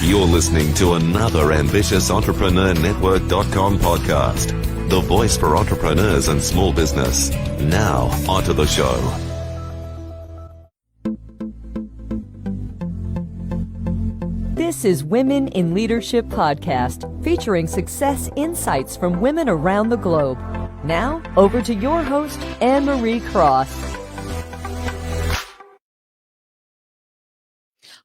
You're listening to another ambitious entrepreneurnetwork.com podcast, the voice for entrepreneurs and small business. Now, onto the show. This is Women in Leadership Podcast, featuring success insights from women around the globe. Now, over to your host, Anne-Marie Cross.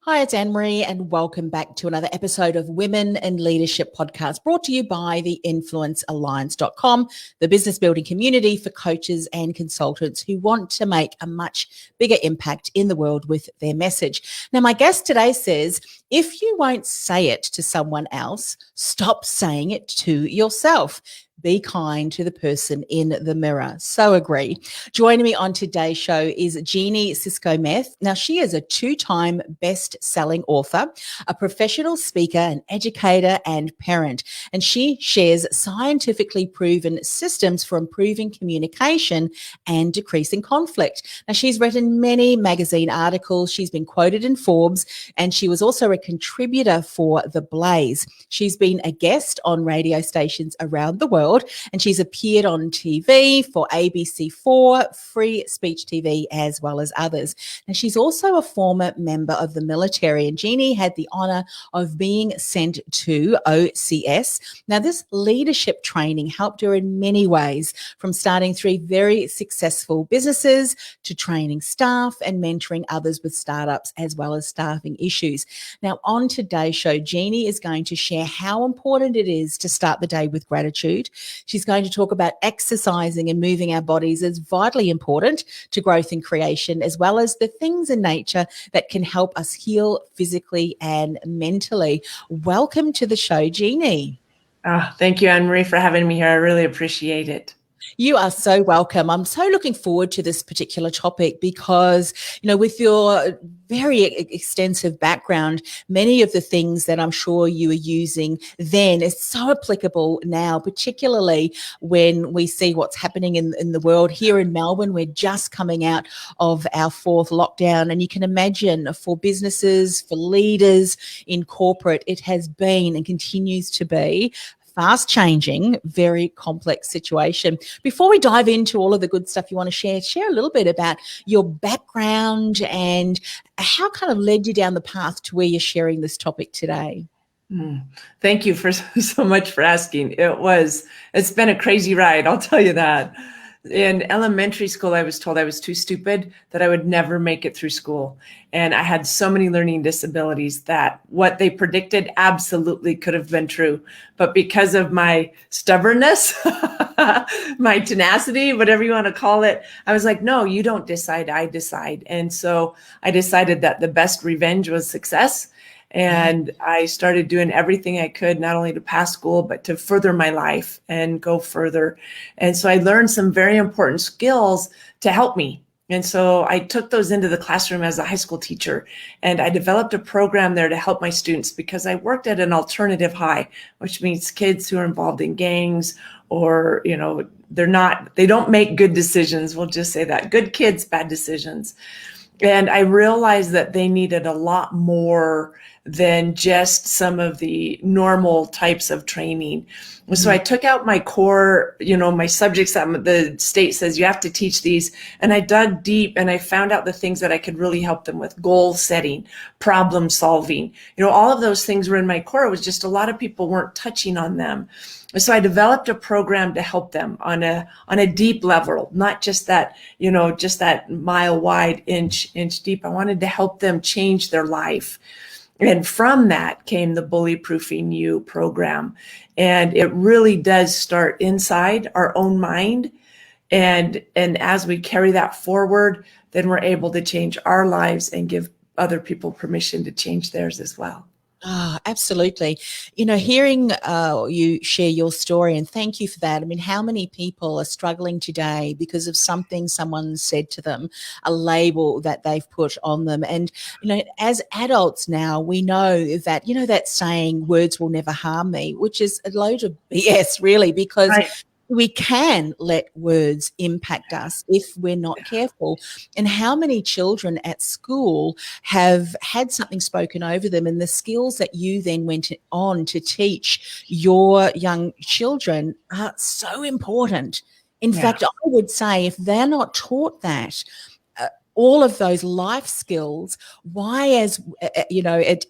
Hi, it's Anne-Marie, and welcome back to another episode of Women in Leadership Podcast, brought to you by the InfluenceAlliance.com, the business building community for coaches and consultants who want to make a much bigger impact in the world with their message. Now, my guest today says, if you won't say it to someone else, stop saying it to yourself. Be kind to the person in the mirror. So agree. Joining me on today's show is Jeannie Cisco-Meth. Now, she is a 2-time best-selling author, a professional speaker, an educator, and parent. And she shares scientifically proven systems for improving communication and decreasing conflict. Now, she's written many magazine articles. She's been quoted in Forbes, and she was also a contributor for The Blaze. She's been a guest on radio stations around the world, and she's appeared on TV for ABC4, Free Speech TV, as well as others. And she's also a former member of the military, and Jeannie had the honor of being sent to OCS. Now, this leadership training helped her in many ways, from starting 3 very successful businesses to training staff and mentoring others with startups, as well as staffing issues. Now, on today's show, Jeannie is going to share how important it is to start the day with gratitude. She's going to talk about exercising and moving our bodies as vitally important to growth and creation, as well as the things in nature that can help us heal physically and mentally. Welcome to the show, Jeannie. Thank you, Anne-Marie, for having me here. I really appreciate it. You are so welcome. I'm so looking forward to this particular topic because, with your very extensive background, many of the things that I'm sure you were using then is so applicable now, particularly when we see what's happening in the world. Here in Melbourne, we're just coming out of our 4th lockdown, and you can imagine for businesses, for leaders in corporate, it has been and continues to be fast changing, very complex situation. Before we dive into all of the good stuff you want to share a little bit about your background and how kind of led you down the path to where you're sharing this topic today. Thank you for so much for asking. It's been a crazy ride, I'll tell you that. In elementary school, I was told I was too stupid, that I would never make it through school. And I had so many learning disabilities that what they predicted absolutely could have been true. But because of my stubbornness, my tenacity, whatever you want to call it, I was like, no, you don't decide, I decide. And so I decided that the best revenge was success. And I started doing everything I could, not only to pass school, but to further my life and go further. And so I learned some very important skills to help me. And so I took those into the classroom as a high school teacher, and I developed a program there to help my students because I worked at an alternative high, which means kids who are involved in gangs or, they don't make good decisions. We'll just say that. Good kids, bad decisions. And I realized that they needed a lot more than just some of the normal types of training. So I took out my core, my subjects that the state says you have to teach these. And I dug deep and I found out the things that I could really help them with: goal setting, problem solving. All of those things were in my core. It was just a lot of people weren't touching on them. So I developed a program to help them on a deep level, not just that, just that mile wide, inch deep. I wanted to help them change their life. And from that came the Bully Proofing You program. And it really does start inside our own mind. And as we carry that forward, then we're able to change our lives and give other people permission to change theirs as well. Absolutely. Hearing you share your story, and thank you for that. I mean, how many people are struggling today because of something someone said to them, a label that they've put on them? And, as adults now, we know that, that saying, words will never harm me, which is a load of BS, really, because we can let words impact us if we're not careful. And how many children at school have had something spoken over them, and the skills that you then went on to teach your young children are so important. In fact, I would say if they're not taught that, all of those life skills, why, as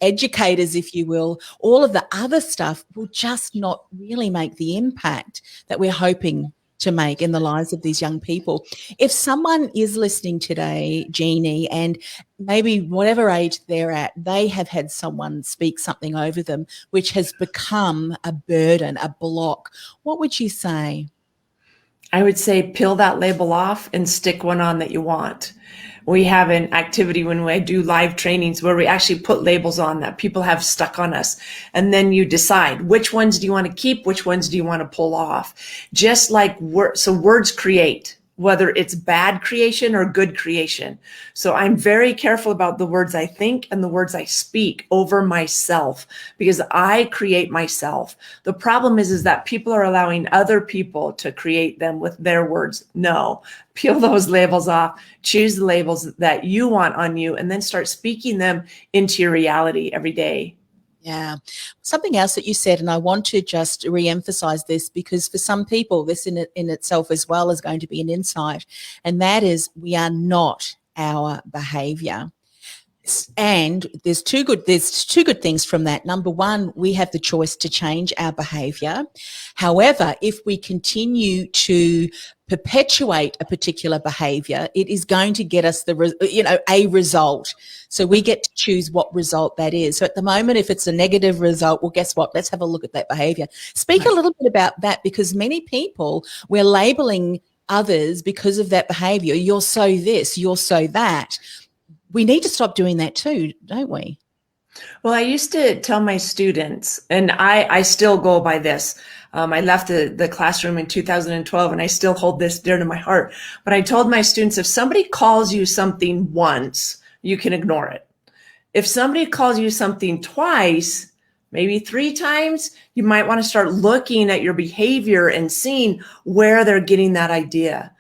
educators, if you will, all of the other stuff will just not really make the impact that we're hoping to make in the lives of these young people. If someone is listening today, Jeannie, and maybe whatever age they're at, they have had someone speak something over them which has become a burden, a block, what would you say? I would say peel that label off and stick one on that you want. We have an activity when I do live trainings where we actually put labels on that people have stuck on us. And then you decide which ones do you want to keep, which ones do you want to pull off. Just like words create, whether it's bad creation or good creation. So I'm very careful about the words I think and the words I speak over myself, because I create myself. The problem is that people are allowing other people to create them with their words. No, peel those labels off, choose the labels that you want on you, and then start speaking them into your reality every day. Yeah. Something else that you said, and I want to just re-emphasize this, because for some people, this in itself as well is going to be an insight, and that is we are not our behavior. And there's two good things from that. Number one, we have the choice to change our behavior. However, if we continue to perpetuate a particular behavior, it is going to get us a result. So we get to choose what result that is. So at the moment, if it's a negative result, well, guess what? Let's have a look at that behavior. Speak a little bit about that, because many people, we're labeling others because of that behavior. You're so this, you're so that. We need to stop doing that too, don't we? Well, I used to tell my students, and I still go by this. I left the classroom in 2012, and I still hold this dear to my heart. But I told my students, if somebody calls you something once, you can ignore it. If somebody calls you something twice, maybe 3 times, you might want to start looking at your behavior and seeing where they're getting that idea.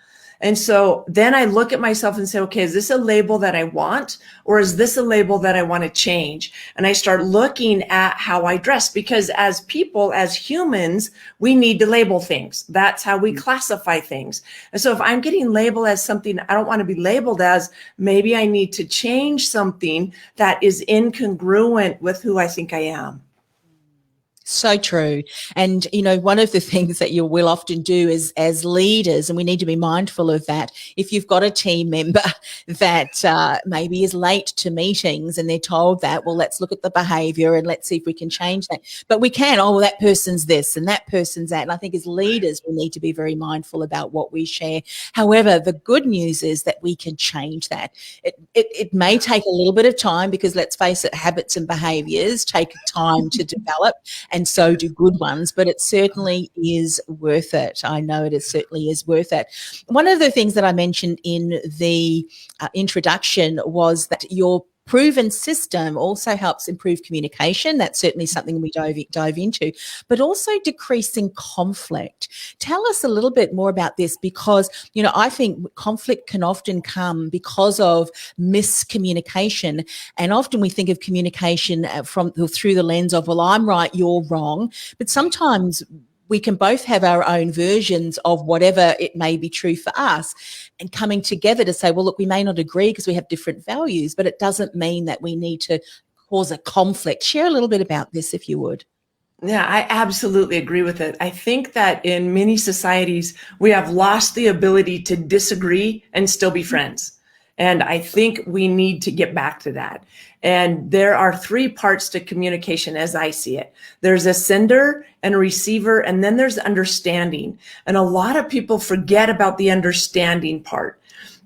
And so then I look at myself and say, okay, is this a label that I want, or is this a label that I want to change? And I start looking at how I dress, because as people, as humans, we need to label things. That's how we classify things. And so if I'm getting labeled as something I don't want to be labeled as, maybe I need to change something that is incongruent with who I think I am. So true. And, one of the things that you will often do is, as leaders, and we need to be mindful of that, if you've got a team member that maybe is late to meetings and they're told that, well, let's look at the behavior and let's see if we can change that. But we can, well, that person's this and that person's that. And I think as leaders, we need to be very mindful about what we share. However, the good news is that we can change that. It may take a little bit of time, because let's face it, habits and behaviors take time to develop. And so do good ones, but it certainly is worth it. I know it certainly is worth it. One of the things that I mentioned in the introduction was that your proven system also helps improve communication. That's certainly something we dive into, but also decreasing conflict. Tell us a little bit more about this, because, I think conflict can often come because of miscommunication. And often we think of communication through the lens of, well, I'm right, you're wrong. But sometimes we can both have our own versions of whatever it may be true for us, and coming together to say, well, look, we may not agree because we have different values, but it doesn't mean that we need to cause a conflict. Share a little bit about this, if you would. Yeah, I absolutely agree with it. I think that in many societies, we have lost the ability to disagree and still be friends. And I think we need to get back to that. And there are 3 parts to communication as I see it. There's a sender and a receiver, and then there's understanding. And a lot of people forget about the understanding part.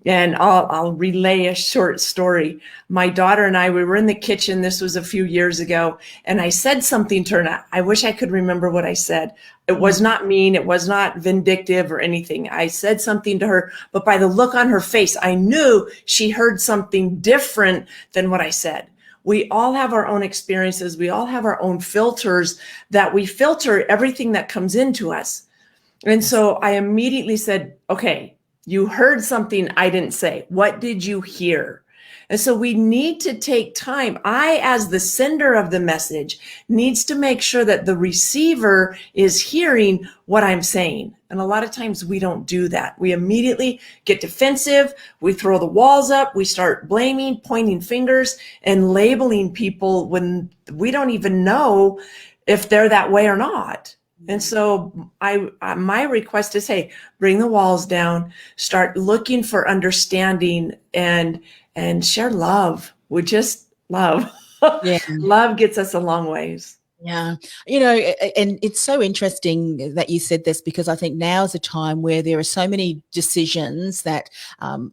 And I'll relay a short story. My daughter and I, we were in the kitchen. This was a few years ago. And I said something to her. I wish I could remember what I said. It was not mean. It was not vindictive or anything. I said something to her, but by the look on her face, I knew she heard something different than what I said. We all have our own experiences. We all have our own filters that we filter everything that comes into us. And so I immediately said, okay, you heard something I didn't say. What did you hear? And so we need to take time. I, as the sender of the message, needs to make sure that the receiver is hearing what I'm saying. And a lot of times we don't do that. We immediately get defensive. We throw the walls up. We start blaming, pointing fingers, and labeling people when we don't even know if they're that way or not. And so my request is, hey, bring the walls down, start looking for understanding, and share love. We just love. Yeah. Love gets us a long ways. Yeah. And it's so interesting that you said this, because I think now is a time where there are so many decisions that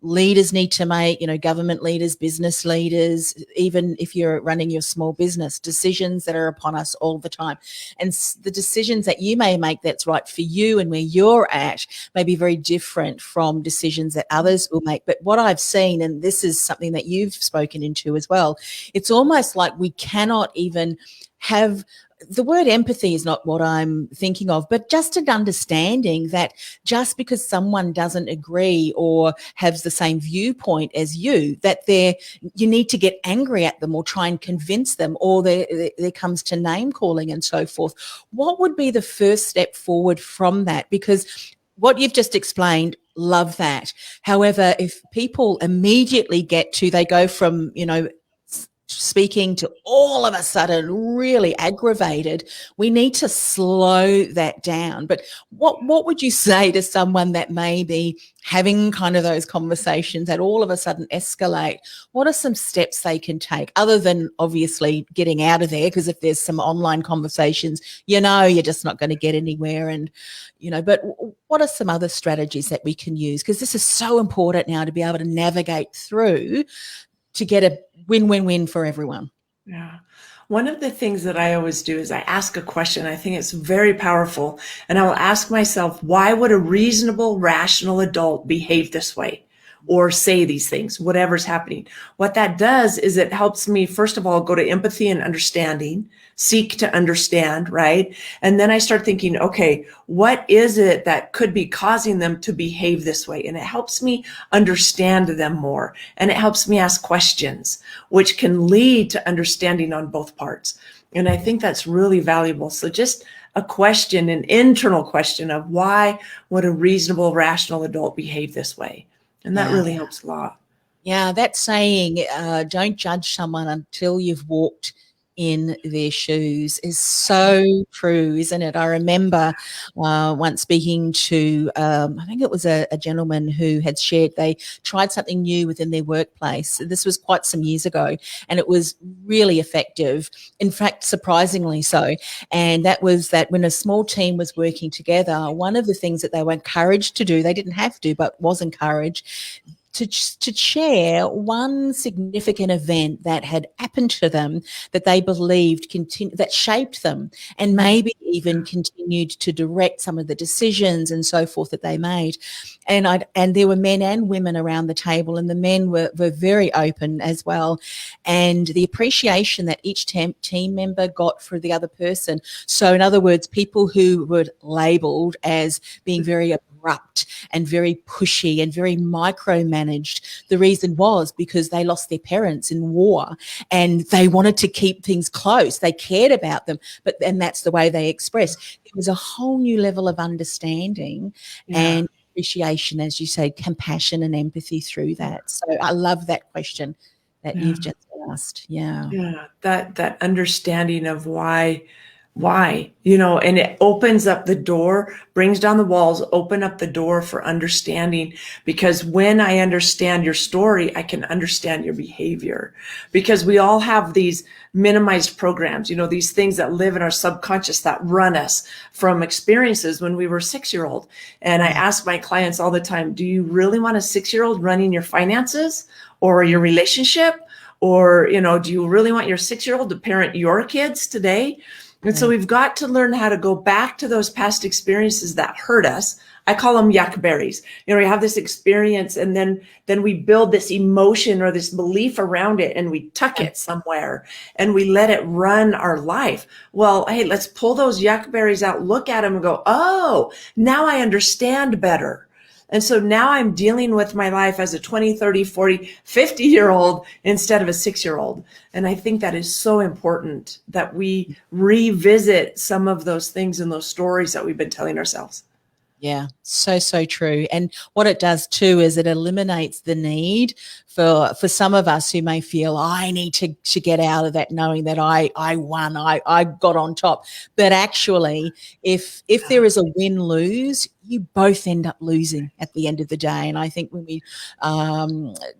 leaders need to make, government leaders, business leaders, even if you're running your small business, decisions that are upon us all the time. And the decisions that you may make that's right for you and where you're at may be very different from decisions that others will make. But what I've seen, and this is something that you've spoken into as well, it's almost like we cannot even have, the word empathy is not what I'm thinking of, but just an understanding that just because someone doesn't agree or has the same viewpoint as you, that you need to get angry at them or try and convince them, or there comes to name calling and so forth. What would be the first step forward from that? Because what you've just explained, love that. However, if people immediately they go from, speaking to all of a sudden really aggravated, we need to slow that down. But what would you say to someone that may be having kind of those conversations that all of a sudden escalate? What are some steps they can take, other than obviously getting out of there? Because if there's some online conversations, you're just not going to get anywhere. And, but what are some other strategies that we can use? Because this is so important now to be able to navigate through to get a win-win-win for everyone. Yeah. One of the things that I always do is I ask a question. I think it's very powerful. And I will ask myself, why would a reasonable, rational adult behave this way or say these things, whatever's happening? What that does is it helps me, first of all, go to empathy and understanding, seek to understand, right? And then I start thinking, okay, what is it that could be causing them to behave this way? And it helps me understand them more. And it helps me ask questions, which can lead to understanding on both parts. And I think that's really valuable. So just a question, an internal question of why would a reasonable, rational adult behave this way? And that really helps a lot. Yeah, that saying, don't judge someone until you've walked in their shoes, is so true, isn't it? I remember once speaking to, I think it was a gentleman who had shared they tried something new within their workplace. This was quite some years ago, and it was really effective. In fact, surprisingly so. And that was that when a small team was working together, one of the things that they were encouraged to do, they didn't have to, but was encouraged, to share one significant event that had happened to them that they believed that shaped them, and maybe even continued to direct some of the decisions and so forth that they made. And there were men and women around the table, and the men were very open as well. And the appreciation that each team member got for the other person. So in other words, people who were labeled as being very abrupt and very pushy and very micromanaged. The reason was because they lost their parents in war and they wanted to keep things close. They cared about them, and that's the way they expressed. It was a whole new level of understanding and appreciation, as you say, compassion and empathy through that. So I love that question that you've just asked. Yeah, that understanding of why, and it opens up the door, brings down the walls, open up the door for understanding. Because when I understand your story, I can understand your behavior. Because we all have these minimized programs, these things that live in our subconscious that run us from experiences when we were 6-year-old. And I ask my clients all the time, do you really want a 6-year-old running your finances or your relationship? Or, do you really want your 6-year-old to parent your kids today? And so we've got to learn how to go back to those past experiences that hurt us, I call them yuck berries. You know, we have this experience and then we build this emotion or this belief around it and we tuck it somewhere and we let it run our life. Well, hey, let's pull those yuck berries out, look at them and go, oh, now I understand better. And so now I'm dealing with my life as a 20, 30, 40, 50-year-old instead of a 6-year-old. And I think that is so important that we revisit some of those things and those stories that we've been telling ourselves. Yeah, so true. And what it does too is it eliminates the need for some of us who may feel, I need to get out of that knowing that I won, I got on top. But actually, if there is a win-lose, you both end up losing at the end of the day. And I think when we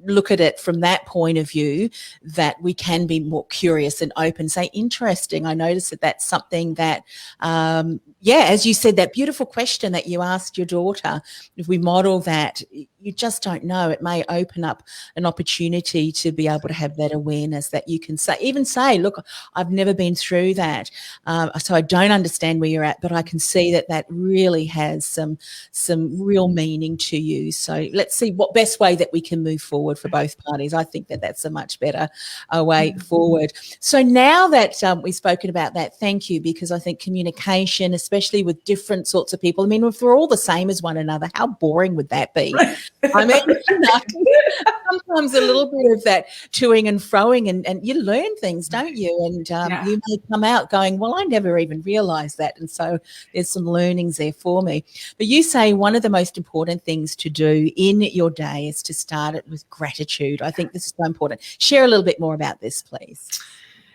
look at it from that point of view, that we can be more curious and open, say, interesting. I noticed that that's something that, as you said, that beautiful question that you asked your daughter, if we model that, you just don't know. It may open up an opportunity to be able to have that awareness that you can say, look, I've never been through that. So I don't understand where you're at, but I can see that really has some real meaning to you. So let's see what best way that we can move forward for both parties. I think that's a much better way forward. So now that we've spoken about that, thank you, because I think communication, especially with different sorts of people, I mean, if we're all the same as one another, how boring would that be? I mean, sometimes a little bit of that toing and froing and you learn things, don't you? And you may come out going, well, I never even realized that. And so there's some learnings there for me. But you say one of the most important things to do in your day is to start it with gratitude. I think this is so important. Share a little bit more about this, please.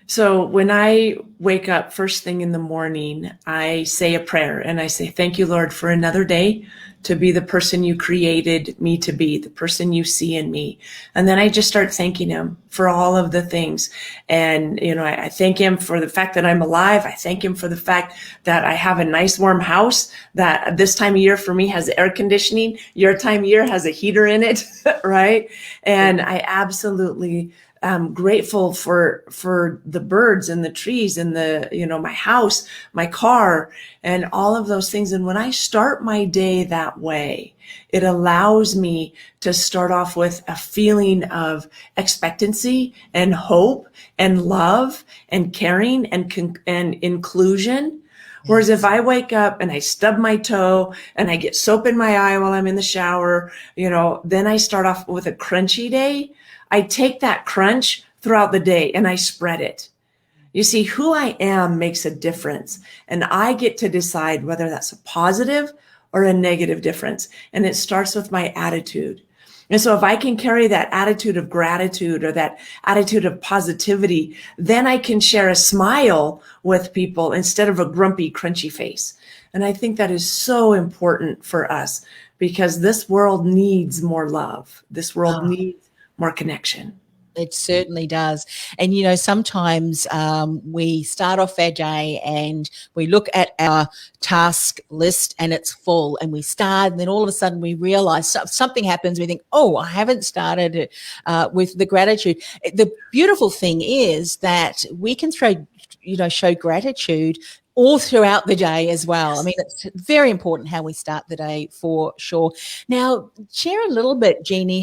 So when I wake up first thing in the morning, I say a prayer and I say, thank you, Lord, for another day to be the person you created me to be, the person you see in me. And then I just start thanking him for all of the things. And, you know, I thank him for the fact that I'm alive. I thank him for the fact that I have a nice warm house that this time of year for me has air conditioning. Your time of year has a heater in it, right? And I absolutely grateful for the birds and the trees and my house, my car, and all of those things. And when I start my day that way, it allows me to start off with a feeling of expectancy and hope and love and caring and inclusion. Whereas if I wake up and I stub my toe and I get soap in my eye while I'm in the shower, then I start off with a crunchy day. I take that crunch throughout the day and I spread it. You see, who I am makes a difference. And I get to decide whether that's a positive or a negative difference. And it starts with my attitude. And so if I can carry that attitude of gratitude or that attitude of positivity, then I can share a smile with people instead of a grumpy, crunchy face. And I think that is so important for us because this world needs more love. This world needs more connection. It certainly does. And, sometimes we start off our day and we look at our task list and it's full and we start and then all of a sudden we realize something happens. We think, oh, I haven't started with the gratitude. The beautiful thing is that we can show gratitude all throughout the day as well. I mean, it's very important how we start the day for sure. Now, share a little bit, Jeannie,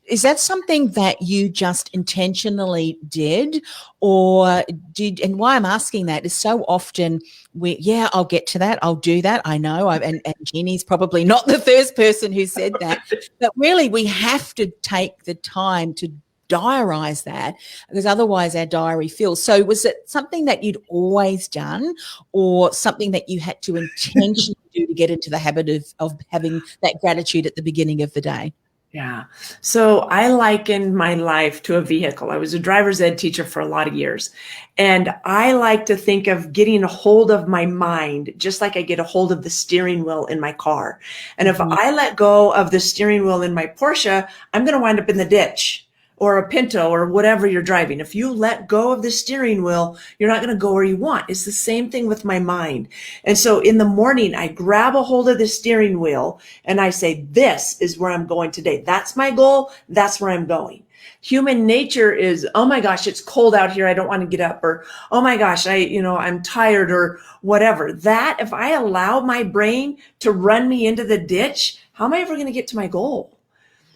is that something that you just intentionally did and why I'm asking that is so often I'll get to that. I'll do that. I know. And Jeannie's probably not the first person who said that, but really we have to take the time to diarize that because otherwise our diary fills. So was it something that you'd always done or something that you had to intentionally do to get into the habit of having that gratitude at the beginning of the day? Yeah. So I likened my life to a vehicle. I was a driver's ed teacher for a lot of years. And I like to think of getting a hold of my mind, just like I get a hold of the steering wheel in my car. And if I let go of the steering wheel in my Porsche, I'm going to wind up in the ditch. Or a Pinto or whatever you're driving. If you let go of the steering wheel, you're not going to go where you want. It's the same thing with my mind. And so in the morning, I grab a hold of the steering wheel and I say, this is where I'm going today. That's my goal. That's where I'm going. Human nature is, oh my gosh, it's cold out here, I don't want to get up, or oh my gosh, I'm tired, or whatever. That, if I allow my brain to run me into the ditch, how am I ever going to get to my goal?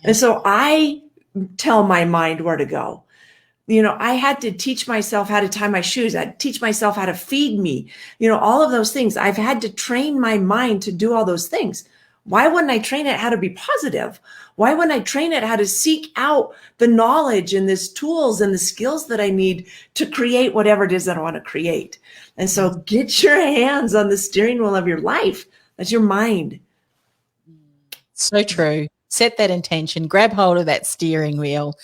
And so I tell my mind where to go. I had to teach myself how to tie my shoes. I had to teach myself how to feed me, all of those things. I've had to train my mind to do all those things. Why wouldn't I train it how to be positive? Why wouldn't I train it how to seek out the knowledge and the tools and the skills that I need to create whatever it is that I want to create? And so get your hands on the steering wheel of your life. That's your mind. So true. Set that intention, grab hold of that steering wheel.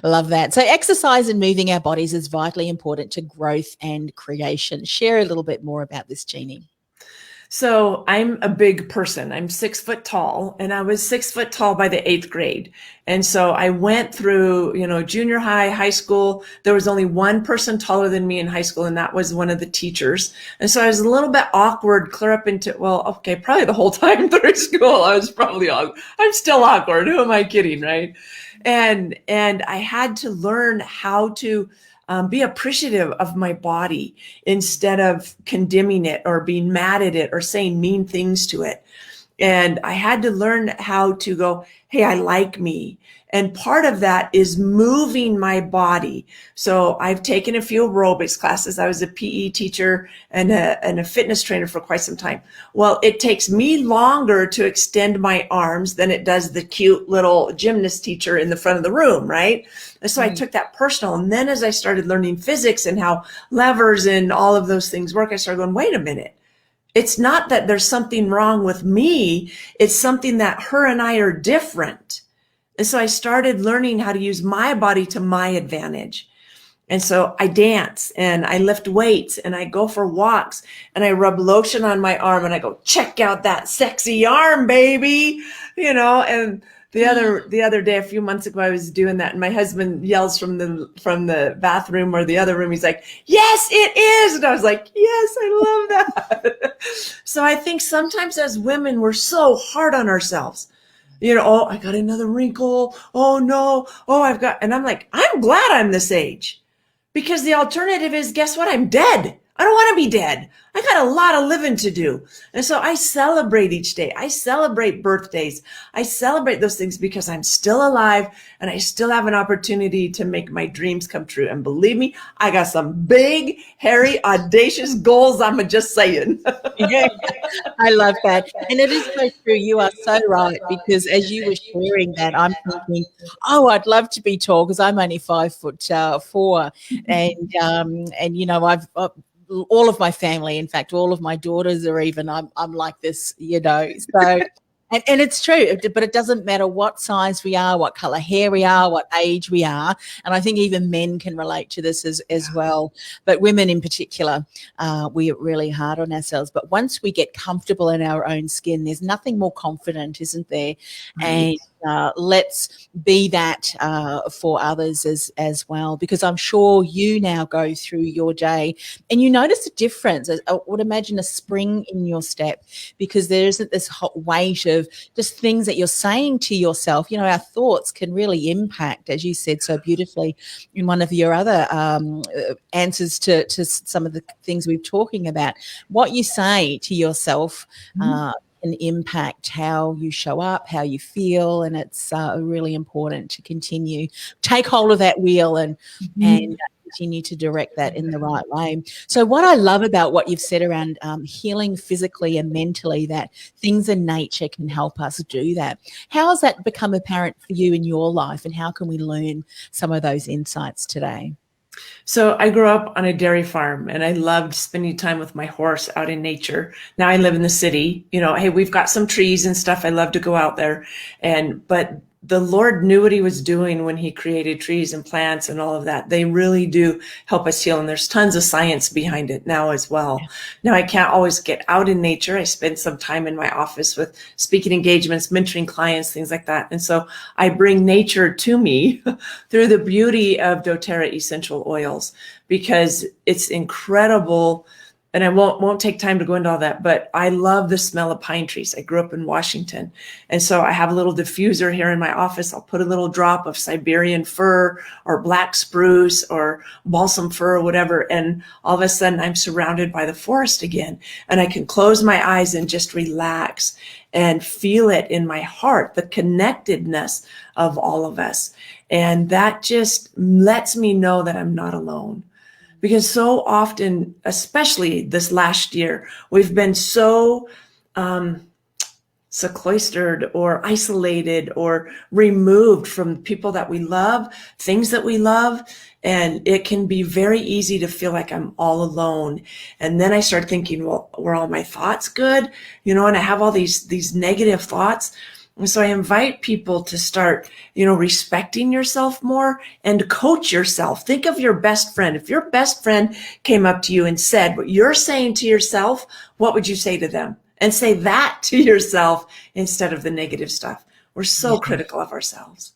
Love that. So exercise and moving our bodies is vitally important to growth and creation. Share a little bit more about this, Jeannie. So I'm a big person. I'm 6 foot tall, and I was 6 foot tall by the 8th grade. And so I went through, junior high, high school. There was only one person taller than me in high school, and that was one of the teachers. And so I was a little bit awkward clear up into, probably the whole time through school, I was probably awkward. I'm still awkward. Who am I kidding, right? And I had to learn how to be appreciative of my body instead of condemning it or being mad at it or saying mean things to it. And I had to learn how to go, hey, I like me. And part of that is moving my body. So I've taken a few aerobics classes. I was a PE teacher and a fitness trainer for quite some time. Well, it takes me longer to extend my arms than it does the cute little gymnast teacher in the front of the room, right? And so I took that personal. And then as I started learning physics and how levers and all of those things work, I started going, wait a minute. It's not that there's something wrong with me. It's something that her and I are different. And so I started learning how to use my body to my advantage. And so I dance and I lift weights and I go for walks and I rub lotion on my arm and I go, check out that sexy arm, baby. And the other day, a few months ago, I was doing that and my husband yells from the bathroom or the other room. He's like, yes, it is. And I was like, yes, I love that. So I think sometimes as women, we're so hard on ourselves. Oh, I got another wrinkle. Oh no. Oh, and I'm like, I'm glad I'm this age, because the alternative is, guess what? I'm dead. I don't want to be dead. I got a lot of living to do. And so I celebrate each day. I celebrate birthdays. I celebrate those things because I'm still alive and I still have an opportunity to make my dreams come true. And believe me, I got some big, hairy, audacious goals. I'm just saying. Yeah, I love that. And it is so true. You are so right, because as you were sharing that, I'm thinking, I'd love to be tall because I'm only 5'4". And I've all of my family, in fact, all of my daughters are even, I'm like this, so. And it's true, but it doesn't matter what size we are, what color hair we are, what age we are. And I think even men can relate to this as well. But women in particular, we are really hard on ourselves. But once we get comfortable in our own skin, there's nothing more confident, isn't there? And let's be that for others as well, because I'm sure you now go through your day and you notice a difference. I would imagine a spring in your step, because there isn't this hot weight of just things that you're saying to yourself. Our thoughts can really impact, as you said so beautifully in one of your other answers to some of the things we're talking about. What you say to yourself can impact how you show up, how you feel, and it's really important to take hold of that wheel and continue to direct that in the right way. So what I love about what you've said around healing physically and mentally, that things in nature can help us do that. How has that become apparent for you in your life, and how can we learn some of those insights today? So I grew up on a dairy farm and I loved spending time with my horse out in nature. Now I live in the city, hey, we've got some trees and stuff. I love to go out there. But the Lord knew what he was doing when he created trees and plants and all of that. They really do help us heal. And there's tons of science behind it now as well. Now I can't always get out in nature. I spend some time in my office with speaking engagements, mentoring clients, things like that. And so I bring nature to me through the beauty of doTERRA essential oils, because it's incredible And I won't take time to go into all that, but I love the smell of pine trees. I grew up in Washington. And so I have a little diffuser here in my office. I'll put a little drop of Siberian fir or black spruce or balsam fir or whatever. And all of a sudden I'm surrounded by the forest again. And I can close my eyes and just relax and feel it in my heart, the connectedness of all of us. And that just lets me know that I'm not alone. Because so often, especially this last year, we've been so sequestered or isolated or removed from people that we love, things that we love. And it can be very easy to feel like I'm all alone. And then I start thinking, well, were all my thoughts good? And I have all these negative thoughts. And so I invite people to start, respecting yourself more and coach yourself. Think of your best friend. If your best friend came up to you and said what you're saying to yourself, what would you say to them? And say that to yourself instead of the negative stuff. We're so critical of ourselves.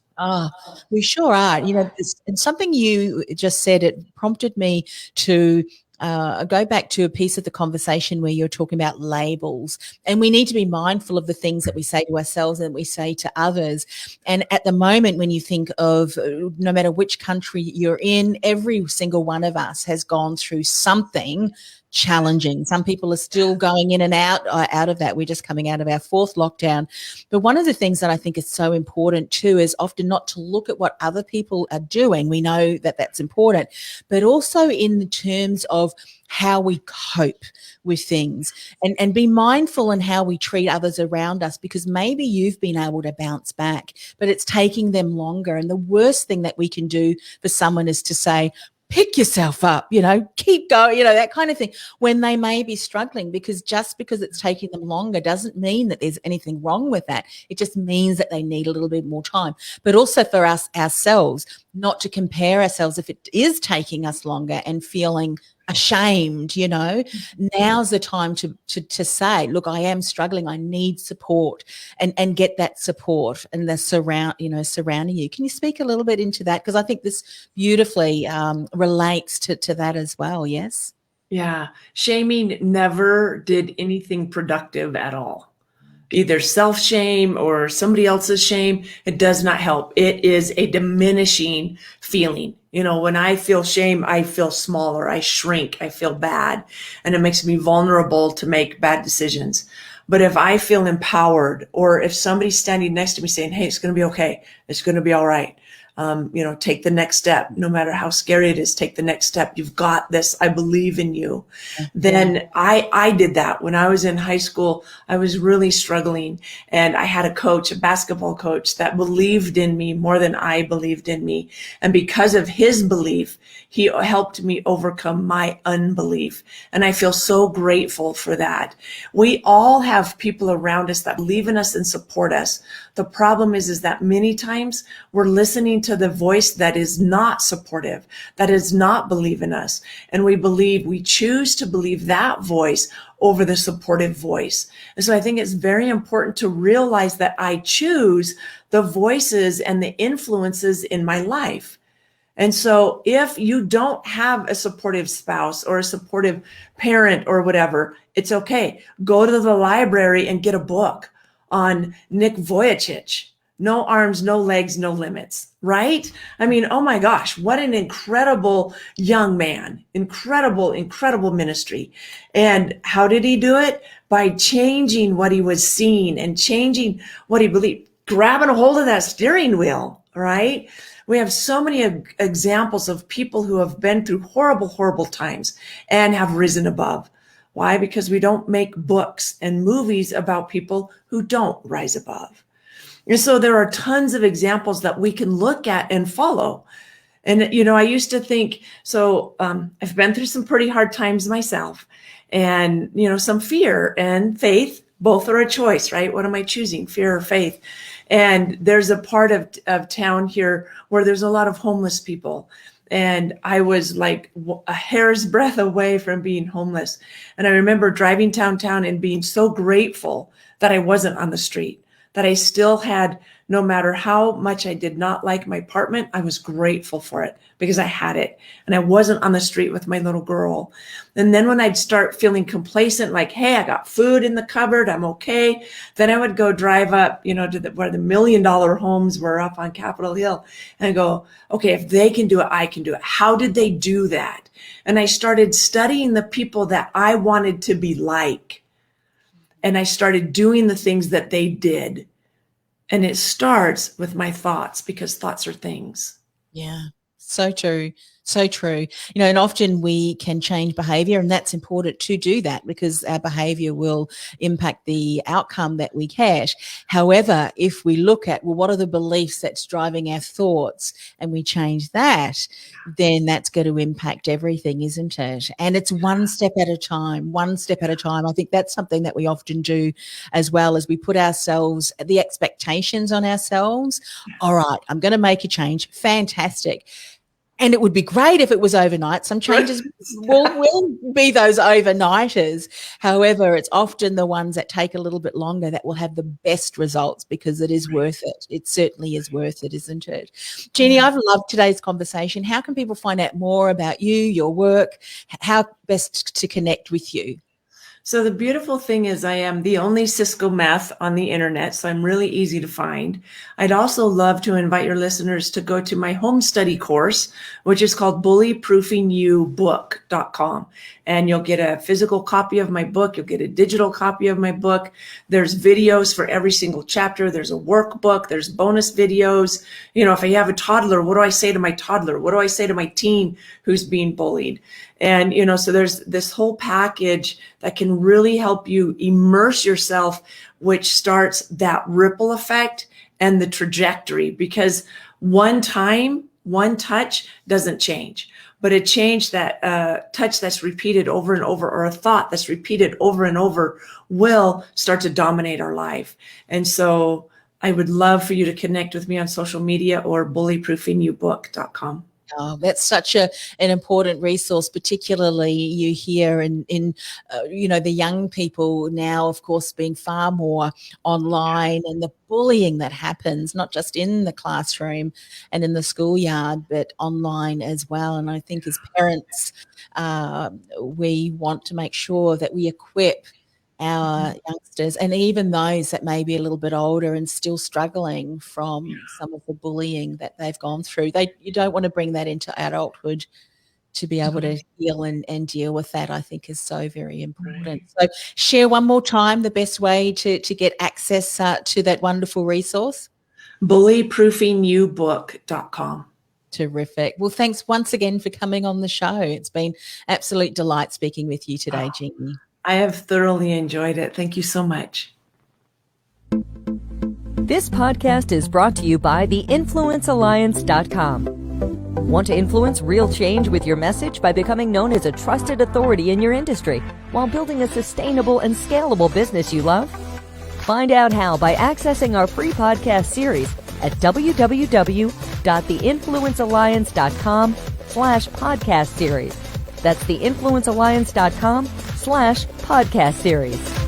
We sure are. And something you just said, it prompted me to go back to a piece of the conversation where you're talking about labels, and we need to be mindful of the things that we say to ourselves and we say to others. And at the moment, when you think of no matter which country you're in, every single one of us has gone through something challenging. Some people are still going in and out of that. We're just coming out of our fourth lockdown. But one of the things that I think is so important too is often not to look at what other people are doing. We know that that's important, but also in the terms of how we cope with things and be mindful in how we treat others around us, because maybe you've been able to bounce back, but it's taking them longer. And the worst thing that we can do for someone is to say, pick yourself up, keep going, that kind of thing, when they may be struggling, because just because it's taking them longer doesn't mean that there's anything wrong with that. It just means that they need a little bit more time. But also for us ourselves, not to compare ourselves if it is taking us longer and feeling ashamed, now's the time to say, look, I am struggling. I need support, and get that support and the surrounding you. Can you speak a little bit into that? Because I think this beautifully relates to that as well. Yes. Yeah. Shaming never did anything productive at all. Either self-shame or somebody else's shame, it does not help. It is a diminishing feeling. When I feel shame, I feel smaller, I shrink, I feel bad, and it makes me vulnerable to make bad decisions. But if I feel empowered, or if somebody's standing next to me saying, hey, it's going to be okay, it's going to be all right. Take the next step, no matter how scary it is, take the next step. You've got this. I believe in you. Then I did that when I was in high school. I was really struggling, and I had a basketball coach that believed in me more than I believed in me. And because of his belief, he helped me overcome my unbelief. And I feel so grateful for that. We all have people around us that believe in us and support us. The problem is that many times we're listening to the voice that is not supportive, that does not believe in us. And we choose to believe that voice over the supportive voice. And so I think it's very important to realize that I choose the voices and the influences in my life. And so if you don't have a supportive spouse or a supportive parent or whatever, it's okay. Go to the library and get a book on Nick Vujicic. No arms, no legs, no limits, right? I mean, oh my gosh, what an incredible young man. Incredible, incredible ministry. And how did he do it? By changing what he was seeing and changing what he believed, grabbing a hold of that steering wheel, right? We have so many examples of people who have been through horrible, horrible times and have risen above. Why? Because we don't make books and movies about people who don't rise above. And so there are tons of examples that we can look at and follow. And, I used to think, I've been through some pretty hard times myself, and, some fear and faith, both are a choice, right? What am I choosing, fear or faith? And there's a part of town here where there's a lot of homeless people. And I was like a hair's breadth away from being homeless. And I remember driving downtown and being so grateful that I wasn't on the street, that I still had, no matter how much I did not like my apartment, I was grateful for it because I had it and I wasn't on the street with my little girl. And then when I'd start feeling complacent, like, hey, I got food in the cupboard, I'm okay. Then I would go drive up, to where the $1 million homes were up on Capitol Hill and go, okay, if they can do it, I can do it. How did they do that? And I started studying the people that I wanted to be like. And I started doing the things that they did. And it starts with my thoughts, because thoughts are things. Yeah, so true. So true. And often we can change behavior, and that's important to do that because our behavior will impact the outcome that we get. However, if we look at, what are the beliefs that's driving our thoughts, and we change that, then that's going to impact everything, isn't it? And it's one step at a time, one step at a time. I think that's something that we often do as well, as we put the expectations on ourselves. All right, I'm going to make a change. Fantastic. And it would be great if it was overnight. Some changes will be those overnighters. However, it's often the ones that take a little bit longer that will have the best results, because it is worth it. It certainly is worth it, isn't it? Jeannie, I've loved today's conversation. How can people find out more about you, your work, how best to connect with you? So the beautiful thing is I am the only Cisco-Meth on the internet, so I'm really easy to find. I'd also love to invite your listeners to go to my home study course, which is called bullyproofingyoubook.com. And you'll get a physical copy of my book. You'll get a digital copy of my book. There's videos for every single chapter. There's a workbook. There's bonus videos. If I have a toddler, what do I say to my toddler? What do I say to my teen who's being bullied? And, so there's this whole package that can really help you immerse yourself, which starts that ripple effect and the trajectory, because one touch doesn't change, but a change that touch that's repeated over and over, or a thought that's repeated over and over, will start to dominate our life. And so I would love for you to connect with me on social media or bullyproofingyoubook.com. Oh, that's such an important resource, particularly you hear in the young people now, of course, being far more online, and the bullying that happens, not just in the classroom and in the schoolyard, but online as well. And I think as parents, we want to make sure that we equip our youngsters, and even those that may be a little bit older and still struggling from some of the bullying that they've gone through. You don't want to bring that into adulthood. To be able to heal and deal with that, I think, is so very important. Right. So share one more time the best way to get access to that wonderful resource. bullyproofingyoubook.com. Terrific. Well, thanks once again for coming on the show. It's been absolute delight speaking with you today, Jeannie. I have thoroughly enjoyed it. Thank you so much. This podcast is brought to you by theinfluencealliance.com. Want to influence real change with your message by becoming known as a trusted authority in your industry while building a sustainable and scalable business you love? Find out how by accessing our free podcast series at www.theinfluencealliance.com/podcast series. That's theinfluencealliance.com/podcast series.